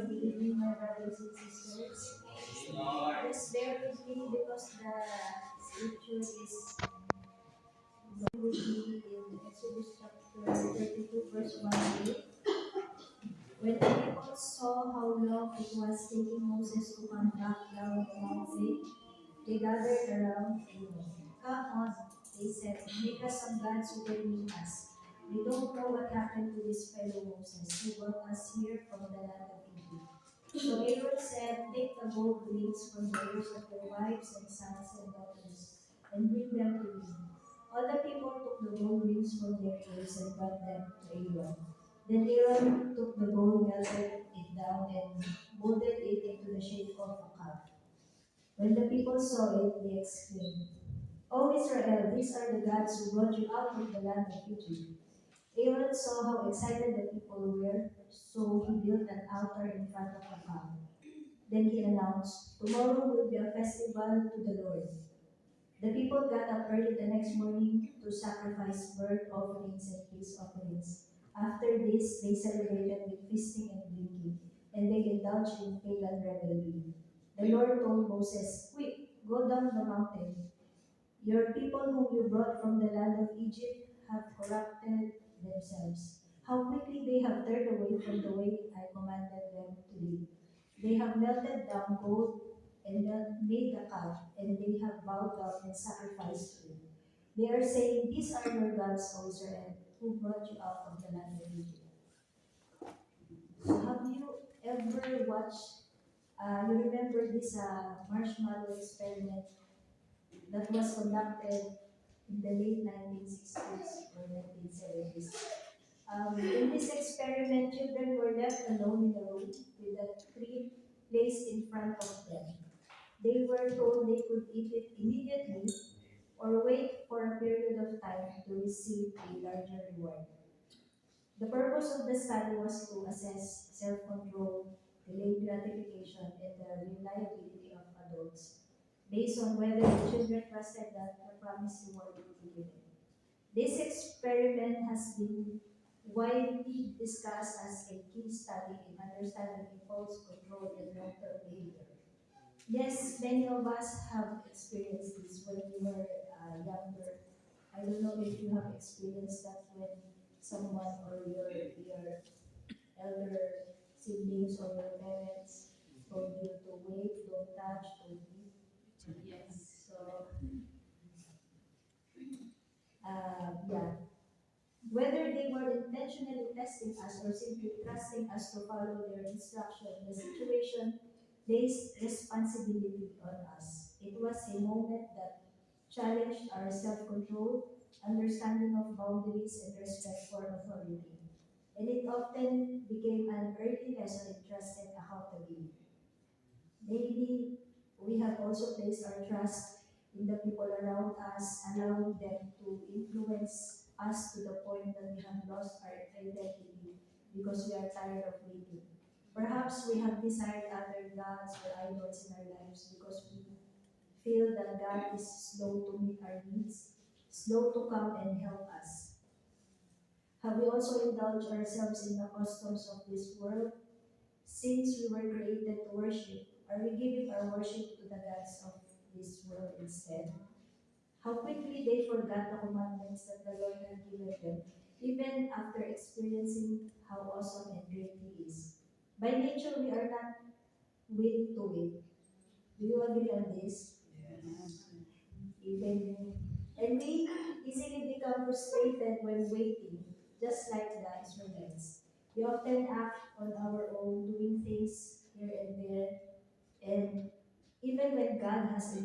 good evening, my brothers and sisters. Just bear with me because the scripture is going with me in Exodus chapter 32, verse 1 to 8. When the people saw how long it was taking Moses to come back down the mountain, they gathered around Aaron. Come on, they said, make us some gods who can meet us. We don't know what happened to this fellow Moses who brought us here from the land of Egypt. So Aaron said, take the gold rings from the ears of your wives and sons and daughters, and bring them to me. All the people took the gold rings from their ears and brought them to Aaron. Then Aaron took the gold, melted it down, and molded it into the shape of a calf. When the people saw it, they exclaimed, O Israel, these are the gods who brought you out of the land of Egypt. Aaron saw how excited the people were, so he built an altar in front of the calf. Then he announced, tomorrow will be a festival to the Lord. The people got up early the next morning to sacrifice burnt offerings and peace offerings. After this, they celebrated with feasting and drinking, and they indulged in pagan revelry. The Lord told Moses, quick, go down the mountain. Your people whom you brought from the land of Egypt have corrupted themselves. How quickly they have turned away from the way I commanded them to live. They have melted down gold and made a calf, and they have bowed down and sacrificed to it. They are saying, these are your gods, O Israel, who brought you out of the land of Egypt. So have you ever watched, you remember this marshmallow experiment that was conducted in the late 1960s or 1970s? In this experiment, children were left alone in a room with a tree placed in front of them. They were told they could eat it immediately or wait for a period of time to receive a larger reward. The purpose of the study was to assess self-control, delayed gratification, and the reliability of adults based on whether the children trusted that the promised reward would be given. This experiment has been widely discussed as a key study in understanding impulse control and long-term behavior. Yes, many of us have experienced this when we were younger. I don't know if you have experienced that when someone or your elder siblings or your parents told you to wait, don't touch, don't eat. Yes. So, yeah. Whether they were intentionally testing us or simply trusting us to follow their instruction, the situation placed responsibility on us. It was a moment that challenged our self-control, understanding of boundaries, and respect for authority. And it often became an early lesson in trust and accountability. Maybe we have also placed our trust in the people around us, allowing them to influence us to the point that we have lost our identity because we are tired of waiting. Perhaps we have desired other gods or idols in our lives because we feel that God is slow to meet our needs, slow to come and help us. Have we also indulged ourselves in the customs of this world? Since we were created to worship, are we giving our worship to the gods of this world instead? How quickly they forgot the commandments that the Lord had given them, even after experiencing how awesome and great He is. By nature, we are not willing to wait. Do you agree on this? Even and we easily become frustrated when waiting, just like the Israelites. We often act on our own, doing things here and there, and even when God has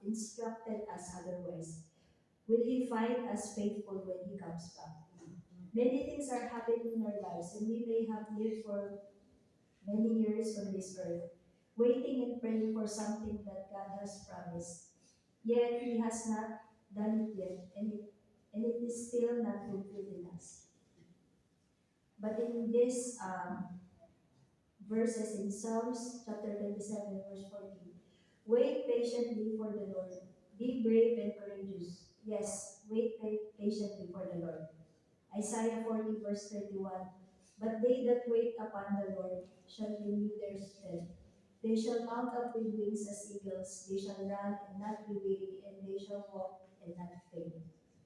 instructed us otherwise, will He find us faithful when He comes back? Many things are happening in our lives, and we may have lived for many years on this earth, waiting and praying for something that God has promised. Yet He has not done it yet, and it is still not fulfilled in us. But in this verses in Psalms chapter 27, verse 14, wait patiently for the Lord. Be brave and courageous. Yes, wait patiently for the Lord. Isaiah 40, verse 31, But they that wait upon the Lord shall renew their strength. They shall mount up with wings as eagles. They shall run and not be weary, and they shall walk and not faint.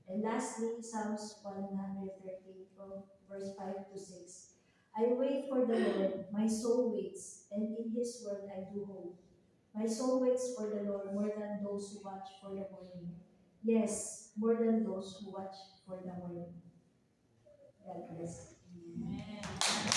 And lastly, Psalms 130 from verse 5 to 6. I wait for the Lord, my soul waits, and in his word I do hope. My soul waits for the Lord more than those who watch for the morning. Yes, more than those who watch for the morning. God bless. Amen.